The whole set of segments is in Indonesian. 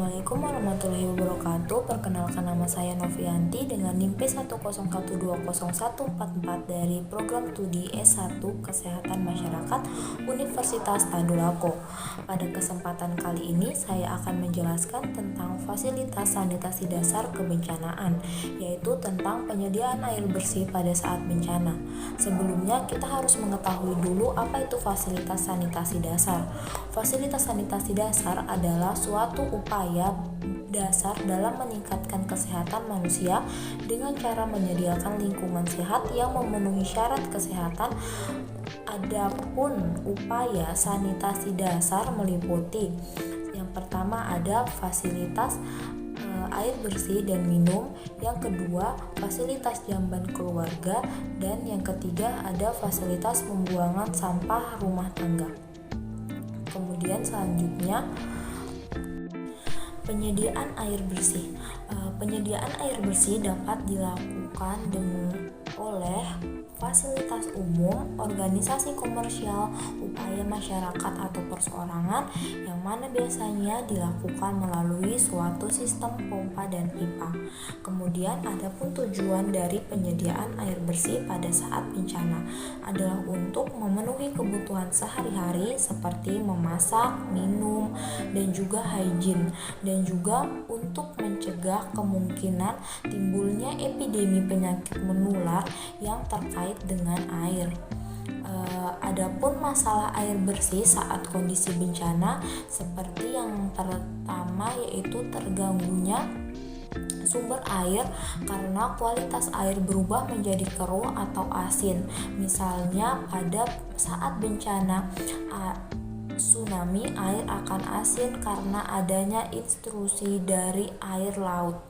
Assalamualaikum warahmatullahi wabarakatuh. Perkenalkan, nama saya Novianti dengan NIM P101201144 dari program Studi S1 Kesehatan Masyarakat Universitas Tadulako. Pada kesempatan kali ini saya akan menjelaskan tentang fasilitas sanitasi dasar kebencanaan, yaitu tentang penyediaan air bersih pada saat bencana. Sebelumnya kita harus mengetahui dulu apa itu fasilitas sanitasi dasar. Fasilitas sanitasi dasar adalah suatu upaya dasar dalam meningkatkan kesehatan manusia dengan cara menyediakan lingkungan sehat yang memenuhi syarat kesehatan. Adapun upaya sanitasi dasar meliputi yang pertama ada fasilitas air bersih dan minum, yang kedua fasilitas jamban keluarga, dan yang ketiga ada fasilitas pembuangan sampah rumah tangga. Kemudian selanjutnya penyediaan air bersih. Penyediaan air bersih dapat dilakukan oleh fasilitas umum, organisasi komersial, upaya masyarakat atau perseorangan, yang mana biasanya dilakukan melalui suatu sistem pompa dan pipa. Kemudian adapun tujuan dari penyediaan air bersih pada saat bencana adalah untuk memenuhi kebutuhan sehari-hari seperti memasak, minum, dan juga hygiene, dan juga untuk mencegah kemungkinan timbulnya epidemi penyakit menular yang terkait dengan air. Adapun masalah air bersih saat kondisi bencana seperti yang pertama yaitu terganggunya sumber air karena kualitas air berubah menjadi keruh atau asin. Misalnya pada saat bencana tsunami, air akan asin karena adanya intrusi dari air laut.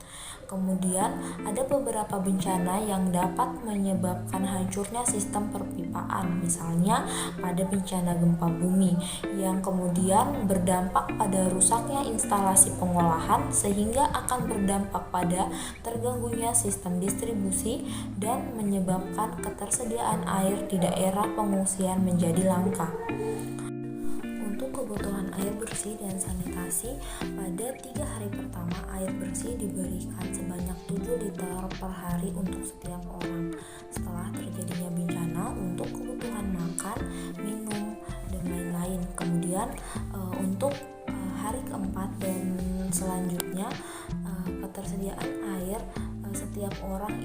Kemudian ada beberapa bencana yang dapat menyebabkan hancurnya sistem perpipaan, misalnya pada bencana gempa bumi yang kemudian berdampak pada rusaknya instalasi pengolahan sehingga akan berdampak pada terganggunya sistem distribusi dan menyebabkan ketersediaan air di daerah pengungsian menjadi langka. Kebutuhan air bersih dan sanitasi pada 3 hari pertama, air bersih diberikan sebanyak 7 liter per hari untuk setiap orang. Setelah terjadinya bencana, untuk kebutuhan makan, minum, dan lain-lain. Kemudian untuk hari keempat dan selanjutnya ketersediaan air setiap orang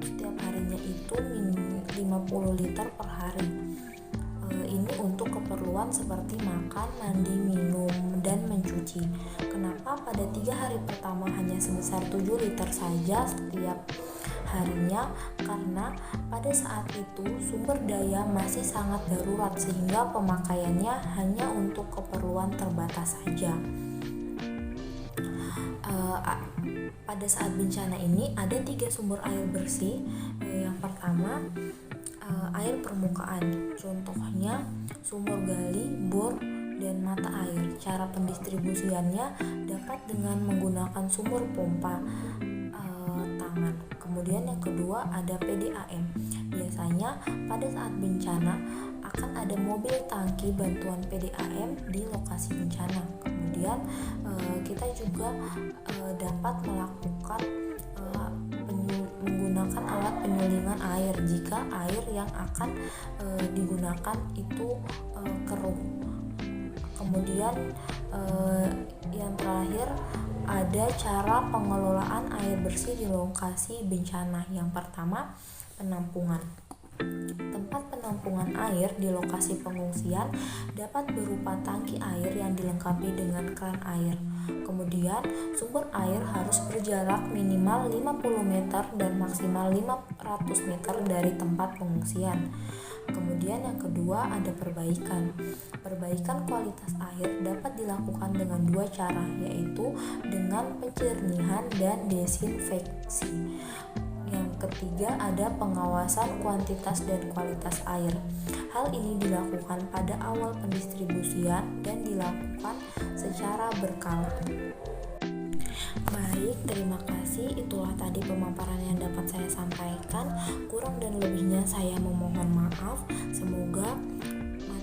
setiap harinya itu 50 liter per hari. Ini untuk keperluan seperti makan, mandi, minum, dan mencuci. Kenapa pada 3 hari pertama hanya sebesar 7 liter saja setiap harinya? Karena pada saat itu sumber daya masih sangat darurat sehingga pemakaiannya hanya untuk keperluan terbatas saja. Pada saat bencana ini ada 3 sumber air bersih. Yang pertama air permukaan, contohnya sumur gali, bor, dan mata air. Cara pendistribusiannya dapat dengan menggunakan sumur pompa tangan. Kemudian yang kedua ada PDAM. Biasanya pada saat bencana akan ada mobil tangki bantuan PDAM di lokasi bencana. Kemudian kita juga dapat melakukan menggunakan alat penyulingan air jika air yang akan digunakan itu keruh. Kemudian yang terakhir ada cara pengelolaan air bersih di lokasi bencana. Yang pertama, penampungan. Tempat penampungan air di lokasi pengungsian dapat berupa tangki air yang dilengkapi dengan keran air. Kemudian sumber air harus berjarak minimal 50 meter dan maksimal 500 meter dari tempat pengungsian. Kemudian yang kedua ada perbaikan. Perbaikan kualitas air dapat dilakukan dengan 2 cara, yaitu dengan penjernihan dan desinfeksi. Yang ketiga ada pengawasan kuantitas dan kualitas air. Hal ini dilakukan pada awal pendistribusian dan dilakukan secara berkala. Baik, terima kasih. Itulah tadi pemaparan yang dapat saya sampaikan. Kurang dan lebihnya saya memohon maaf. Semoga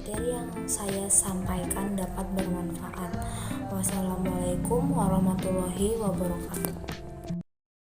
materi yang saya sampaikan dapat bermanfaat. Wassalamualaikum warahmatullahi wabarakatuh.